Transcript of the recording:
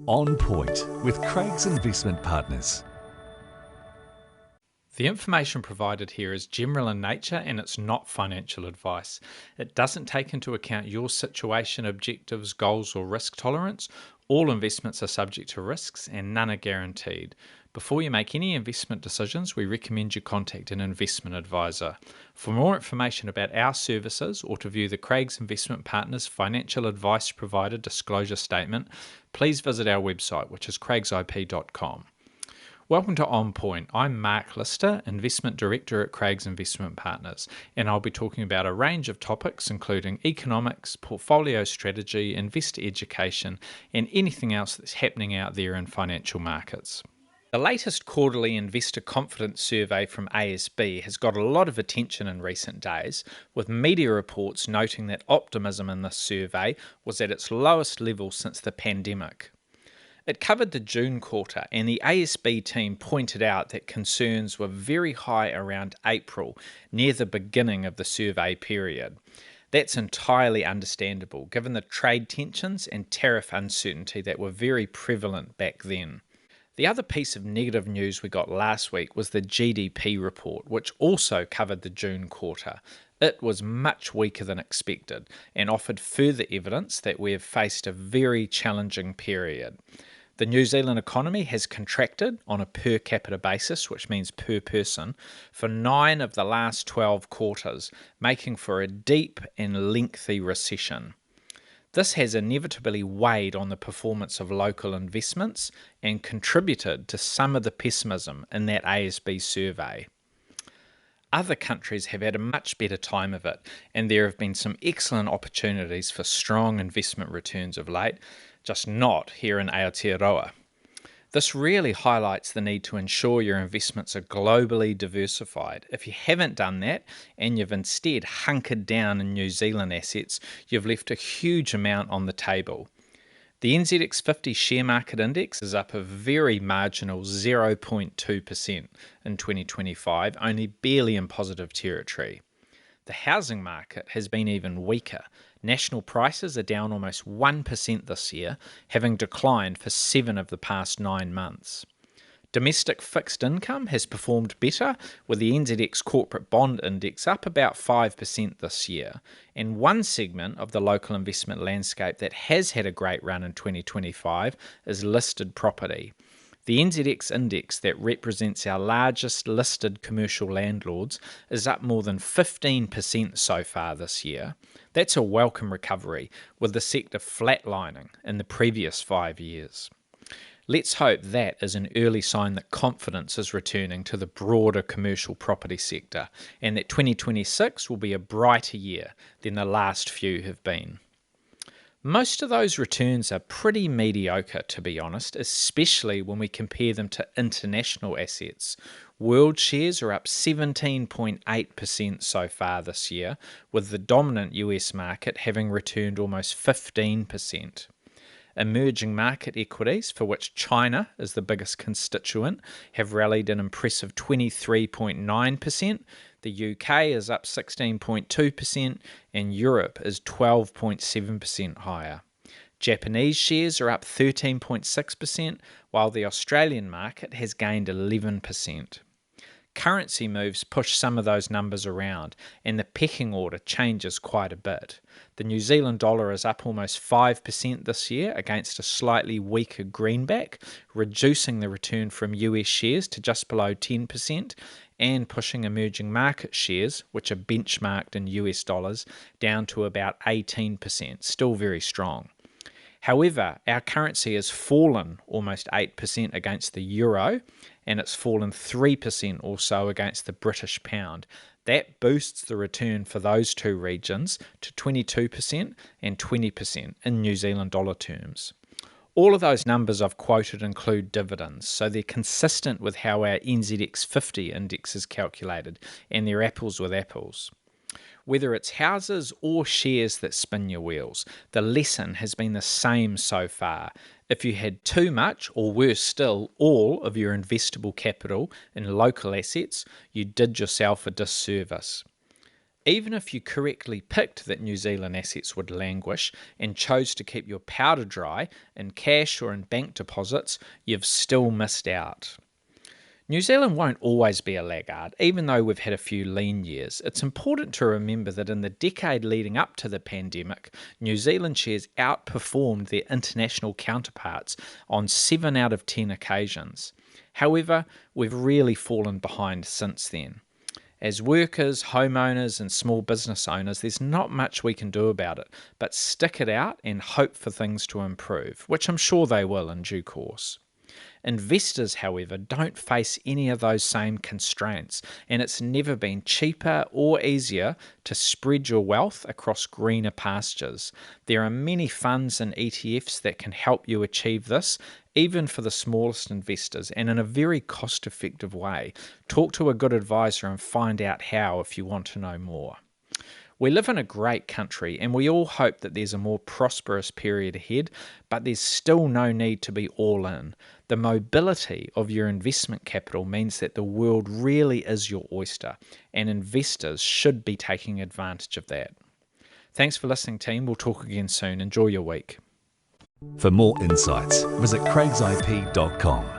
On Point with Craig's Investment Partners. The information provided here is general in nature and it's not financial advice. It doesn't take into account your situation, objectives, goals, or risk tolerance. All investments are subject to risks and none are guaranteed. Before you make any investment decisions, we recommend you contact an investment advisor. For more information about our services or to view the Craig's Investment Partners financial advice provider disclosure statement, please visit our website, which is craigsip.com. Welcome to On Point. I'm Mark Lister, Investment Director at Craig's Investment Partners, and I'll be talking about a range of topics including economics, portfolio strategy, investor education, and anything else that's happening out there in financial markets. The latest quarterly investor confidence survey from ASB has got a lot of attention in recent days, with media reports noting that optimism in this survey was at its lowest level since the pandemic. It covered the June quarter, and the ASB team pointed out that concerns were very high around April, near the beginning of the survey period. That's entirely understandable, given the trade tensions and tariff uncertainty that were very prevalent back then. The other piece of negative news we got last week was the GDP report, which also covered the June quarter. It was much weaker than expected and offered further evidence that we have faced a very challenging period. The New Zealand economy has contracted on a per-capita basis, which means per person, for 9 of the last 12 quarters, making for a deep and lengthy recession. This has inevitably weighed on the performance of local investments and contributed to some of the pessimism in that ASB survey. Other countries have had a much better time of it, and there have been some excellent opportunities for strong investment returns of late, just not here in Aotearoa. This really highlights the need to ensure your investments are globally diversified. If you haven't done that and you've instead hunkered down in New Zealand assets, you've left a huge amount on the table. The NZX 50 share market index is up a very marginal 0.2% in 2025, only barely in positive territory. The housing market has been even weaker. National prices are down almost 1% this year, having declined for 7 of the past 9 months. Domestic fixed income has performed better, with the NZX Corporate Bond Index up about 5% this year. And one segment of the local investment landscape that has had a great run in 2025 is listed property. The NZX index that represents our largest listed commercial landlords is up more than 15% so far this year. That's a welcome recovery, with the sector flatlining in the previous 5 years. Let's hope that is an early sign that confidence is returning to the broader commercial property sector, and that 2026 will be a brighter year than the last few have been. Most of those returns are pretty mediocre, to be honest, especially when we compare them to international assets. World shares are up 17.8% so far this year, with the dominant US market having returned almost 15%. Emerging market equities, for which China is the biggest constituent, have rallied an impressive 23.9%. The UK is up 16.2%, and Europe is 12.7% higher. Japanese shares are up 13.6%, while the Australian market has gained 11%. Currency moves push some of those numbers around, and the pecking order changes quite a bit. The New Zealand dollar is up almost 5% this year against a slightly weaker greenback, reducing the return from US shares to just below 10%, and pushing emerging market shares, which are benchmarked in US dollars, down to about 18%, still very strong. However, our currency has fallen almost 8% against the euro, and it's fallen 3% or so against the British pound. That boosts the return for those two regions to 22% and 20% in New Zealand dollar terms. All of those numbers I've quoted include dividends, so they're consistent with how our NZX 50 index is calculated, and they're apples with apples. Whether it's houses or shares that spin your wheels, the lesson has been the same so far. If you had too much, or worse still, all of your investable capital in local assets, you did yourself a disservice. Even if you correctly picked that New Zealand assets would languish and chose to keep your powder dry in cash or in bank deposits, you've still missed out. New Zealand won't always be a laggard, even though we've had a few lean years. It's important to remember that in the decade leading up to the pandemic, New Zealand shares outperformed their international counterparts on 7 out of 10 occasions. However, we've really fallen behind since then. As workers, homeowners, and small business owners, there's not much we can do about it, but stick it out and hope for things to improve, which I'm sure they will in due course. Investors, however, don't face any of those same constraints, and it's never been cheaper or easier to spread your wealth across greener pastures. There are many funds and ETFs that can help you achieve this, even for the smallest investors, and in a very cost-effective way. Talk to a good advisor and find out how if you want to know more. We live in a great country and we all hope that there's a more prosperous period ahead, but there's still no need to be all in. The mobility of your investment capital means that the world really is your oyster, and investors should be taking advantage of that. Thanks for listening, team. We'll talk again soon. Enjoy your week. For more insights, visit craigsip.com.